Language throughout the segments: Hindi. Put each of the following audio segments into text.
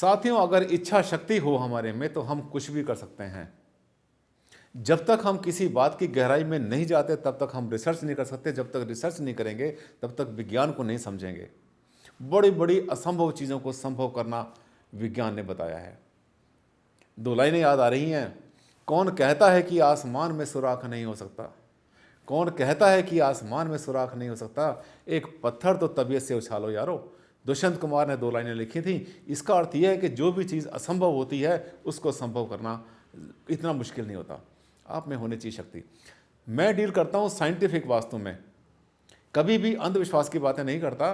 साथियों, अगर इच्छा शक्ति हो हमारे में तो हम कुछ भी कर सकते हैं। जब तक हम किसी बात की गहराई में नहीं जाते तब तक हम रिसर्च नहीं कर सकते। जब तक रिसर्च नहीं करेंगे तब तक विज्ञान को नहीं समझेंगे। बड़ी बड़ी असंभव चीज़ों को संभव करना विज्ञान ने बताया है। दो लाइनें याद आ रही हैं। कौन कहता है कि आसमान में सुराख नहीं हो सकता? कौन कहता है कि आसमान में सुराख नहीं हो सकता? एक पत्थर तो तबीयत से उछालो यारो। दुष्यंत कुमार ने दो लाइनें लिखी थी। इसका अर्थ यह है कि जो भी चीज़ असंभव होती है उसको संभव करना इतना मुश्किल नहीं होता। आप में होनी चाहिए शक्ति। मैं डील करता हूँ साइंटिफिक वास्तु में, कभी भी अंधविश्वास की बातें नहीं करता।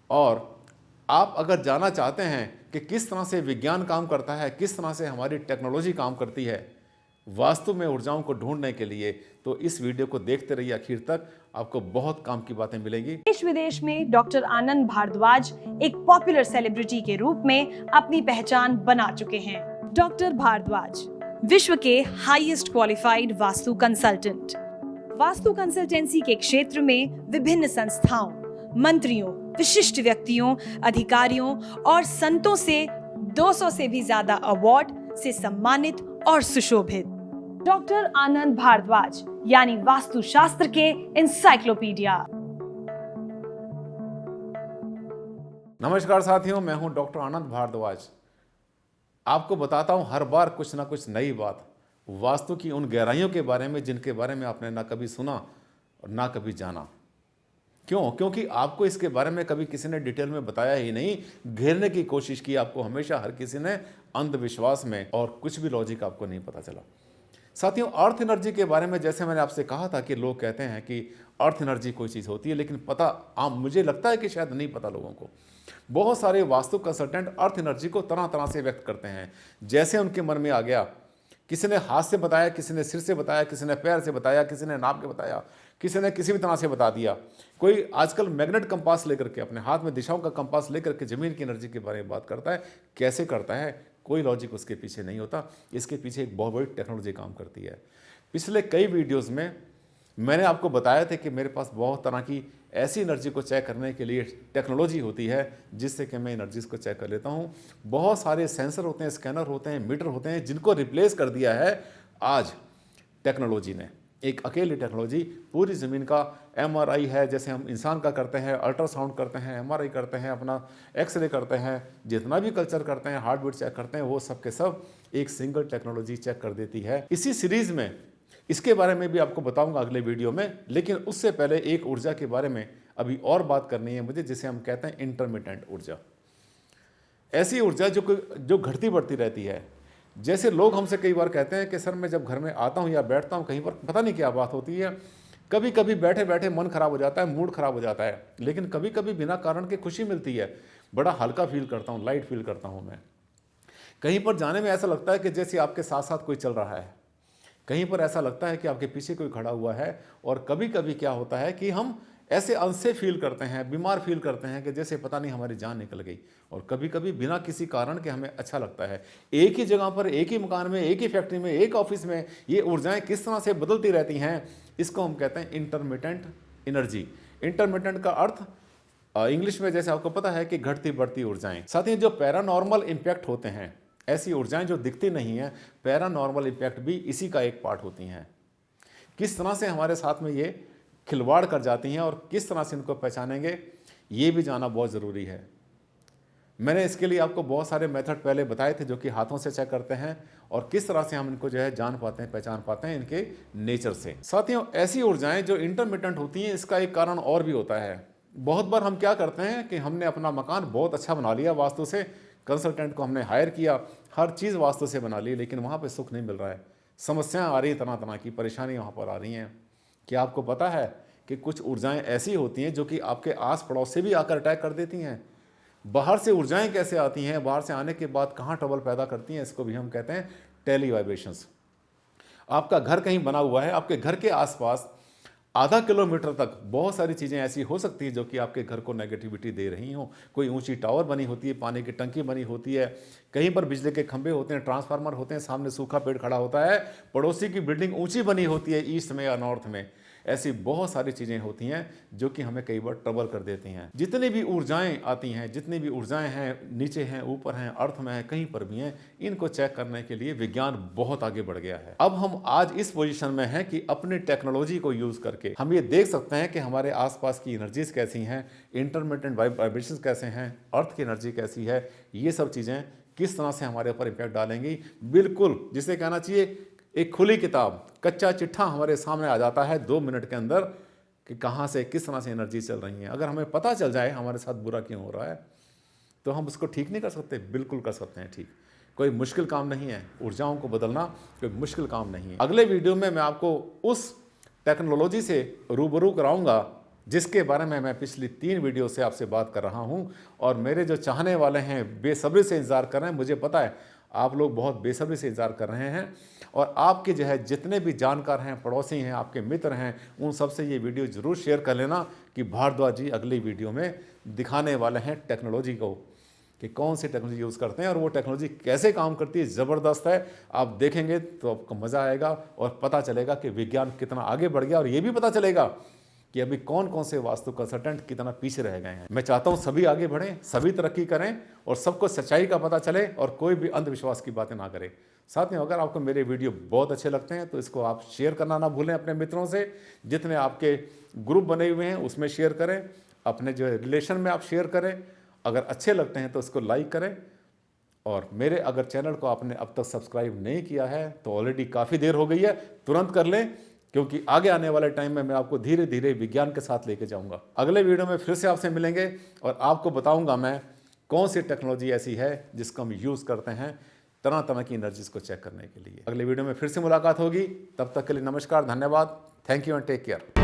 और आप अगर जानना चाहते हैं कि किस तरह से विज्ञान काम करता है, किस तरह से हमारी टेक्नोलॉजी काम करती है वास्तु में ऊर्जाओं को ढूंढने के लिए, तो इस वीडियो को देखते रहिए आखिर तक। आपको बहुत काम की बातें मिलेंगी। देश विदेश में डॉक्टर आनंद भारद्वाज एक पॉपुलर सेलिब्रिटी के रूप में अपनी पहचान बना चुके हैं। डॉक्टर भारद्वाज विश्व के highest qualified vastu consultant. Vastu consultancy के क्षेत्र में विभिन्न संस्थाओं, मंत्रियों, विशिष्ट व्यक्तियों, अधिकारियों और संतों से 200 से भी ज्यादा अवार्ड से सम्मानित और सुशोभित। डॉक्टर आनंद भारद्वाज यानी वास्तुशास्त्र के इंसाइक्लोपीडिया। नमस्कार साथियों, मैं हूं डॉक्टर आनंद भारद्वाज। आपको बताता हूं हर बार कुछ ना कुछ नई बात वास्तु की उन गहराइयों के बारे में जिनके बारे में आपने ना कभी सुना और ना कभी जाना। क्यों? क्योंकि आपको इसके बारे में कभी किसी ने डिटेल में बताया ही नहीं। घेरने की कोशिश की आपको हमेशा हर किसी ने अंधविश्वास में, और कुछ भी लॉजिक आपको नहीं पता चला। साथियों, अर्थ एनर्जी के बारे में जैसे मैंने आपसे कहा था कि लोग कहते हैं कि अर्थ एनर्जी कोई चीज़ होती है, लेकिन पता मुझे लगता है कि शायद नहीं पता लोगों को। बहुत सारे वास्तु कंसल्टेंट अर्थ एनर्जी को तरह तरह से व्यक्त करते हैं, जैसे उनके मन में आ गया। किसी ने हाथ से बताया, किसी ने सिर से बताया, किसी ने पैर से बताया, किसी ने नाप के बताया, किसी ने किसी भी तरह से बता दिया। कोई आजकल मैग्नेट कंपास लेकर के, अपने हाथ में दिशाओं का कंपास लेकर के ज़मीन की एनर्जी के बारे में बात करता है। कैसे करता है? कोई लॉजिक उसके पीछे नहीं होता। इसके पीछे एक बहुत बड़ी टेक्नोलॉजी काम करती है। पिछले कई वीडियोस में मैंने आपको बताया था कि मेरे पास बहुत तरह की ऐसी एनर्जी को चेक करने के लिए टेक्नोलॉजी होती है, जिससे कि मैं एनर्जीज को चेक कर लेता हूँ। बहुत सारे सेंसर होते हैं, स्कैनर होते हैं, मीटर होते हैं, जिनको रिप्लेस कर दिया है आज टेक्नोलॉजी ने। एक अकेली टेक्नोलॉजी पूरी ज़मीन का MRI है, जैसे हम इंसान का करते हैं, अल्ट्रासाउंड करते हैं, MRI करते हैं, अपना एक्सरे करते हैं, जितना भी कल्चर करते हैं, हार्ट बीट चेक करते हैं, वो सब के सब एक सिंगल टेक्नोलॉजी चेक कर देती है। इसी सीरीज़ में इसके बारे में भी आपको बताऊंगा अगले वीडियो में, लेकिन उससे पहले एक ऊर्जा के बारे में अभी और बात करनी है मुझे, जिसे हम कहते हैं इंटरमिटेंट ऊर्जा। ऐसी ऊर्जा जो घटती बढ़ती रहती है। जैसे लोग हमसे कई बार कहते हैं कि सर, मैं जब घर में आता हूँ या बैठता हूँ कहीं पर, पता नहीं क्या बात होती है, कभी कभी बैठे बैठे मन खराब हो जाता है, मूड खराब हो जाता है, लेकिन कभी कभी बिना कारण के खुशी मिलती है। बड़ा हल्का फील करता हूँ, लाइट फील करता हूँ मैं। कहीं पर जाने में ऐसा लगता है कि जैसे आपके साथ साथ कोई चल रहा है, कहीं पर ऐसा लगता है कि आपके पीछे कोई खड़ा हुआ है। और कभी कभी क्या होता है कि हम ऐसे अनसे फील करते हैं, बीमार फील करते हैं कि जैसे पता नहीं हमारी जान निकल गई। और कभी कभी बिना किसी कारण के हमें अच्छा लगता है। एक ही जगह पर, एक ही मकान में, एक ही फैक्ट्री में, एक ऑफिस में ये ऊर्जाएं किस तरह से बदलती रहती हैं, इसको हम कहते हैं इंटरमिटेंट एनर्जी। इंटरमिटेंट का अर्थ इंग्लिश में जैसे आपको पता है कि घटती बढ़ती ऊर्जाएं। साथ ही जो पैरानॉर्मल इम्पैक्ट होते हैं, ऐसी ऊर्जाएं जो दिखती नहीं हैं, पैरानॉर्मल इम्पैक्ट भी इसी का एक पार्ट होती हैं। किस तरह से हमारे साथ में ये खिलवाड़ कर जाती हैं और किस तरह से इनको पहचानेंगे, ये भी जानना बहुत ज़रूरी है। मैंने इसके लिए आपको बहुत सारे मेथड पहले बताए थे, जो कि हाथों से चेक करते हैं और किस तरह से हम इनको जो है जान पाते हैं, पहचान पाते हैं इनके नेचर से। साथियों, ऐसी ऊर्जाएं जो इंटरमिटेंट होती हैं, इसका एक कारण और भी होता है। बहुत बार हम क्या करते हैं कि हमने अपना मकान बहुत अच्छा बना लिया वास्तु से, कंसल्टेंट को हमने हायर किया, हर चीज़ वास्तु से बना ली, लेकिन वहाँ पे सुख नहीं मिल रहा है। समस्याएं आ रही हैं, तरह तरह की परेशानी वहाँ पर आ रही हैं। क्या आपको पता है कि कुछ ऊर्जाएं ऐसी होती हैं जो कि आपके आस पड़ोस से भी आकर अटैक कर देती हैं? बाहर से ऊर्जाएं कैसे आती हैं, बाहर से आने के बाद कहाँ ट्रबल पैदा करती हैं, इसको भी हम कहते हैं टेली वाइब्रेशंस। आपका घर कहीं बना हुआ है, आपके घर के आसपास आधा किलोमीटर तक बहुत सारी चीज़ें ऐसी हो सकती हैं जो कि आपके घर को नेगेटिविटी दे रही हों। कोई ऊंची टावर बनी होती है, पानी की टंकी बनी होती है, कहीं पर बिजली के खंभे होते हैं, ट्रांसफार्मर होते हैं, सामने सूखा पेड़ खड़ा होता है, पड़ोसी की बिल्डिंग ऊंची बनी होती है ईस्ट में या नॉर्थ में। ऐसी बहुत सारी चीज़ें होती हैं जो कि हमें कई बार ट्रबल कर देती हैं। जितनी भी ऊर्जाएं आती हैं, जितनी भी ऊर्जाएं हैं, नीचे हैं, ऊपर हैं, अर्थ में हैं, कहीं पर भी हैं, इनको चेक करने के लिए विज्ञान बहुत आगे बढ़ गया है। अब हम आज इस पोजीशन में हैं कि अपनी टेक्नोलॉजी को यूज करके हम ये देख सकते हैं कि हमारे आसपास की एनर्जीज कैसी हैं, इंटरमिटेंट वाइब्रेशंस कैसे हैं, अर्थ की एनर्जी कैसी है, ये सब चीज़ें किस तरह से हमारे ऊपर इम्पैक्ट डालेंगी। बिल्कुल जिसे कहना चाहिए एक खुली किताब, कच्चा चिट्ठा हमारे सामने आ जाता है 2 मिनट के अंदर कि कहाँ से किस तरह से एनर्जी चल रही है। अगर हमें पता चल जाए हमारे साथ बुरा क्यों हो रहा है तो हम उसको ठीक नहीं कर सकते, बिल्कुल कर सकते हैं ठीक। कोई मुश्किल काम नहीं है, ऊर्जाओं को बदलना कोई मुश्किल काम नहीं है। अगले वीडियो में मैं आपको उस टेक्नोलॉजी से रूबरू कराऊंगा जिसके बारे में मैं पिछली 3 वीडियो से आपसे बात कर रहा हूं, और मेरे जो चाहने वाले हैं बेसब्री से इंतज़ार कर रहे हैं। मुझे पता है आप लोग बहुत बेसब्री से इंतज़ार कर रहे हैं, और आपके जो है जितने भी जानकार हैं, पड़ोसी हैं, आपके मित्र हैं, उन सबसे ये वीडियो ज़रूर शेयर कर लेना कि भारद्वाज जी अगली वीडियो में दिखाने वाले हैं टेक्नोलॉजी को कि कौन सी टेक्नोलॉजी यूज़ करते हैं और वो टेक्नोलॉजी कैसे काम करती है। ज़बरदस्त है, आप देखेंगे तो आपको मज़ा आएगा और पता चलेगा कि विज्ञान कितना आगे बढ़ गया, और ये भी पता चलेगा कि अभी कौन कौन से वास्तु कंसल्टेंट कितना पीछे रह गए हैं। मैं चाहता हूं सभी आगे बढ़ें, सभी तरक्की करें और सबको सच्चाई का पता चले और कोई भी अंधविश्वास की बातें ना करें। साथ में अगर आपको मेरे वीडियो बहुत अच्छे लगते हैं तो इसको आप शेयर करना ना भूलें अपने मित्रों से। जितने आपके ग्रुप बने हुए हैं उसमें शेयर करें, अपने जो रिलेशन में आप शेयर करें। अगर अच्छे लगते हैं तो इसको लाइक करें, और मेरे अगर चैनल को आपने अब तक सब्सक्राइब नहीं किया है तो ऑलरेडी काफ़ी देर हो गई है, तुरंत कर लें, क्योंकि आगे आने वाले टाइम में मैं आपको धीरे धीरे विज्ञान के साथ लेके जाऊंगा। अगले वीडियो में फिर से आपसे मिलेंगे और आपको बताऊंगा मैं कौन सी टेक्नोलॉजी ऐसी है जिसको हम यूज़ करते हैं तरह तरह की एनर्जीज को चेक करने के लिए। अगले वीडियो में फिर से मुलाकात होगी, तब तक के लिए नमस्कार, धन्यवाद, thank you and take care.